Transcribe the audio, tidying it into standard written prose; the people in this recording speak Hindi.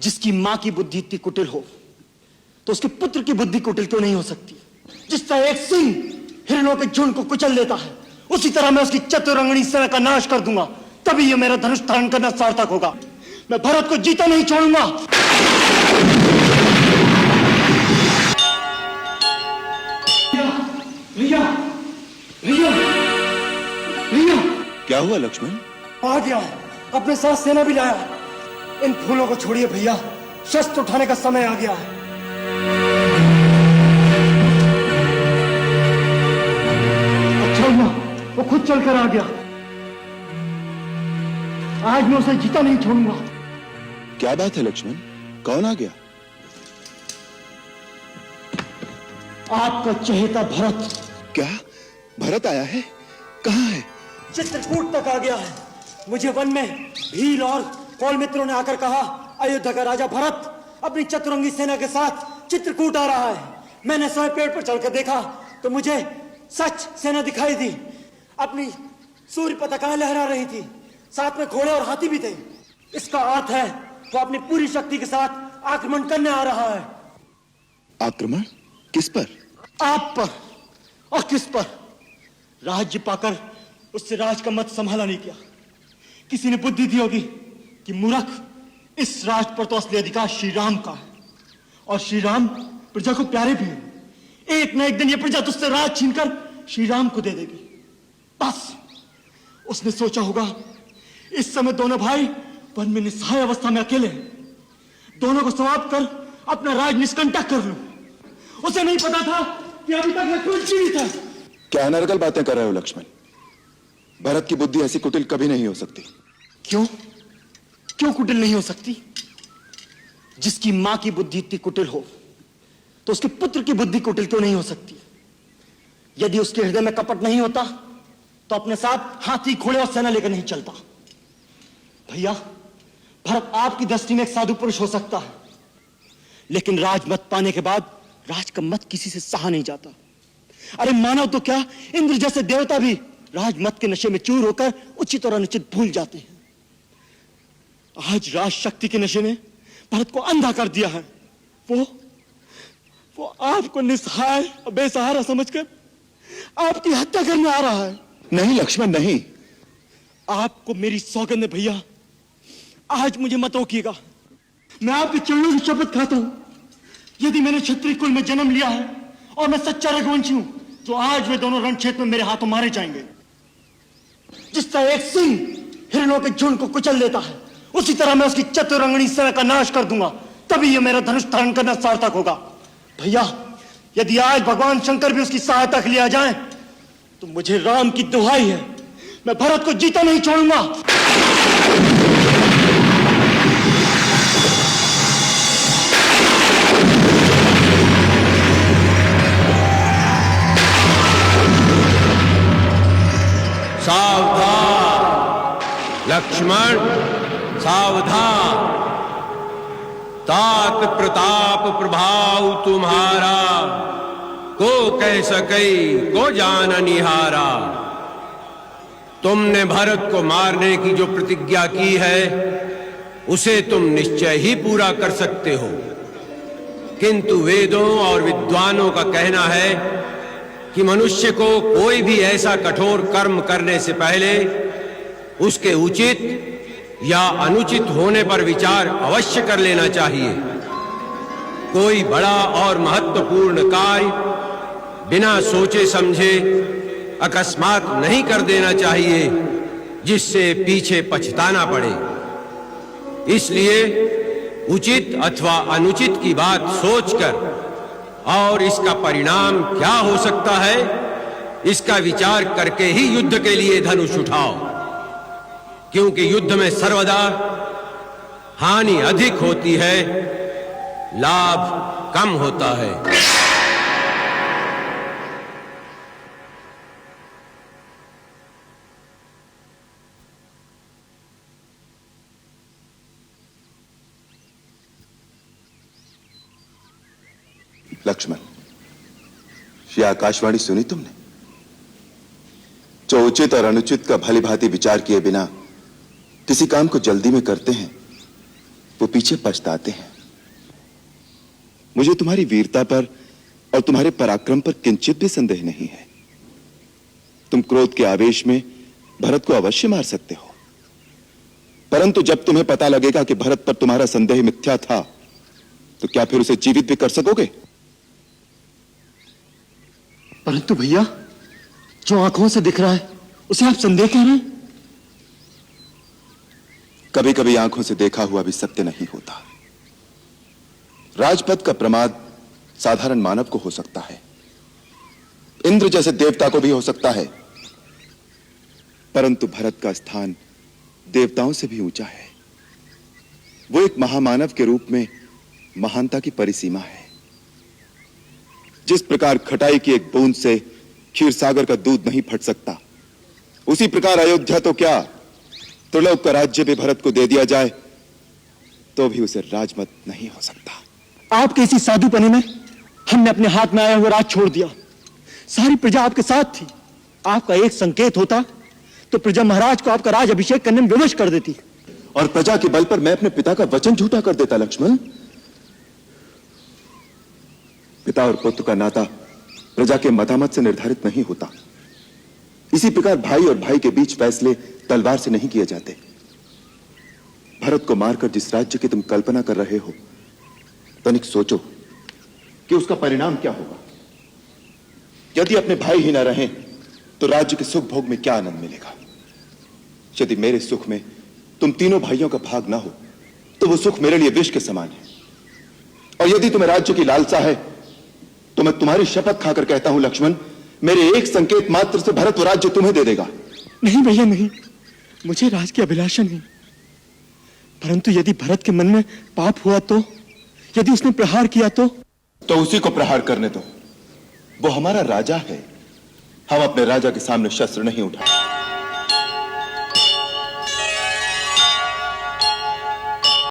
जिसकी मां की बुद्धि इतनी कुटिल हो तो उसके पुत्र की बुद्धि कुटिल क्यों नहीं हो सकती? जिस तरह एक सिंह हिरणों के झुंड को कुचल देता है, उसी तरह मैं उसकी चतुरंगनी सेना का नाश कर दूंगा। तभी ये मेरा धनुष धारण करना सार्थक होगा। मैं भरत को जीता नहीं छोड़ूंगा। भैया भैया भैया, क्या हुआ लक्ष्मण? आ गया, अपने साथ सेना भी लाया। इन फूलों को छोड़िए भैया, शस्त्र उठाने का समय आ गया है। अच्छा हुआ वो खुद चलकर आ गया। आज मैं उसे जीता नहीं छोड़ूंगा। क्या बात है लक्ष्मण, कौन आ गया? आपका चहेता भरत। क्या भरत आया है? कहाँ है? चित्रकूट तक आ गया है। मुझे वन में भील और कौल मित्रों ने आकर कहा, अयोध्या का राजा भरत अपनी चतुरंगी सेना के साथ चित्रकूट आ रहा है। मैंने स्वयं पेड़ पर चढ़कर देखा तो मुझे सच सेना दिखाई दी। अपनी सूर्य पताका लहरा रही थी, साथ में घोड़े और हाथी भी थे। इसका अर्थ है वो अपनी पूरी शक्ति के साथ आक्रमण करने आ रहा है। आक्रमण किस पर? आप पर। और किस पर? राज्य पाकर उससे राज का मत संभाला नहीं किया। किसी ने बुद्धि दी होगी कि मूर्ख, इस राज पर तो असली अधिकार श्री राम का है और श्री राम प्रजा को प्यारे भी हैं। एक न एक दिन ये प्रजा तुझसे राज छीनकर श्री राम को दे देगी। बस उसने सोचा होगा इस समय दोनों भाई वन में निस्सहाय अवस्था में अकेले हैं, दोनों को समाप्त कर अपना राज निष्कंटक कर लूं। उसे नहीं पता था कि अभी तक लक्ष्मण जीवित है। क्या अनर्गल बातें कर रहे हो लक्ष्मण? भरत की बुद्धि ऐसी कुटिल कभी नहीं हो सकती। क्यों? क्यों कुटिल नहीं हो सकती? जिसकी मां की बुद्धि इतनी कुटिल हो तो उसके पुत्र की बुद्धि कुटिल क्यों नहीं हो सकती? यदि उसके हृदय में कपट नहीं होता तो अपने साथ हाथी, घोड़े और सेना लेकर नहीं चलता। भैया, भरत आपकी दृष्टि में एक साधु पुरुष हो सकता है, लेकिन राजमत पाने के बाद राज का मत किसी से सहा नहीं जाता। अरे मानव तो क्या, इंद्र जैसे देवता भी राजमत के नशे में चूर होकर उचित और अनुचित भूल जाते हैं। आज राज शक्ति के नशे ने भरत को अंधा कर दिया है। वो आपको निस्सहाय और बेसहारा समझकर आपकी हत्या करने आ रहा है। नहीं लक्ष्मण, नहीं। आपको मेरी सौगंध है भैया, आज मुझे मत रोकिएगा। मैं आपके चरणों की शपथ खाता हूं, यदि मैंने क्षत्रिय कुल में जन्म लिया है और मैं सच्चा रघुवंशी हूं तो आज वे दोनों रणक्षेत्र में मेरे हाथों मारे जाएंगे। जिस तरह एक सिंह हिरणों के झुंड को कुचल देता है, उसी तरह मैं उसकी चतुरंगनी सेना का नाश कर दूंगा। तभी यह मेरा धनुष धारण करना सार्थक होगा। भैया, यदि आज भगवान शंकर भी उसकी सहायता के लिए आ जाएं, तो मुझे राम की दुहाई है, मैं भरत को जीता नहीं छोड़ूंगा। सावधान लक्ष्मण, सावधान। तात प्रताप प्रभाव तुम्हारा, को कह सके को जान निहारा। तुमने भरत को मारने की जो प्रतिज्ञा की है उसे तुम निश्चय ही पूरा कर सकते हो, किंतु वेदों और विद्वानों का कहना है कि मनुष्य को कोई भी ऐसा कठोर कर्म करने से पहले उसके उचित या अनुचित होने पर विचार अवश्य कर लेना चाहिए। कोई बड़ा और महत्वपूर्ण कार्य बिना सोचे समझे अकस्मात नहीं कर देना चाहिए, जिससे पीछे पछताना पड़े। इसलिए उचित अथवा अनुचित की बात सोचकर और इसका परिणाम क्या हो सकता है, इसका विचार करके ही युद्ध के लिए धनुष उठाओ, क्योंकि युद्ध में सर्वदा हानि अधिक होती है, लाभ कम होता है। लक्ष्मण, ये आकाशवाणी सुनी तुमने? जो उचित और अनुचित का भली भांति विचार किए बिना किसी काम को जल्दी में करते हैं, वो पीछे पछताते हैं। मुझे तुम्हारी वीरता पर और तुम्हारे पराक्रम पर किंचित भी संदेह नहीं है। तुम क्रोध के आवेश में भरत को अवश्य मार सकते हो, परंतु जब तुम्हें पता लगेगा कि भरत पर तुम्हारा संदेह मिथ्या था, तो क्या फिर उसे जीवित भी कर सकोगे? परंतु भैया, जो आंखों से दिख रहा है उसे आप संदेह कह रहे हैं। कभी कभी आंखों से देखा हुआ भी सत्य नहीं होता। राजपद का प्रमाद साधारण मानव को हो सकता है, इंद्र जैसे देवता को भी हो सकता है, परंतु भरत का स्थान देवताओं से भी ऊंचा है। वो एक महामानव के रूप में महानता की परिसीमा है। जिस प्रकार खटाई की एक बूंद से क्षीर सागर का दूध नहीं फट सकता, उसी प्रकार अयोध्या तो क्या, त्रिलोक का राज्य भी भरत को दे दिया जाए तो भी उसे राजमत नहीं हो सकता। आपके इसी साधुपने में हमने अपने हाथ में आया हुआ राज छोड़ दिया। सारी प्रजा आपके साथ थी। आपका एक संकेत होता तो प्रजा महाराज को आपका राज अभिषेक करने में विवश कर देती, और प्रजा के बल पर मैं अपने पिता का वचन झूठा कर देता। लक्ष्मण, पिता और पुत्र का नाता प्रजा के मतामत से निर्धारित नहीं होता। इसी प्रकार भाई और भाई के बीच फैसले तलवार से नहीं किए जाते। भरत को मारकर जिस राज्य की तुम कल्पना कर रहे हो, तनिक सोचो कि उसका परिणाम क्या होगा। यदि अपने भाई ही ना रहें तो राज्य के सुख भोग में क्या आनंद मिलेगा। यदि मेरे सुख में तुम तीनों भाइयों का भाग ना हो तो वो सुख मेरे लिए विष के समान है। और यदि तुम्हें राज्य की लालसा है तो मैं तुम्हारी शपथ खाकर कहता हूं लक्ष्मण, मेरे एक संकेत मात्र से भरत वो राज्य तुम्हें दे देगा। नहीं भैया नहीं, मुझे राज की अभिलाषा नहीं। परंतु यदि भरत के मन में पाप हुआ तो, यदि उसने प्रहार किया तो उसी को प्रहार करने दो। वो हमारा राजा है। हम अपने राजा के सामने शस्त्र नहीं उठाए।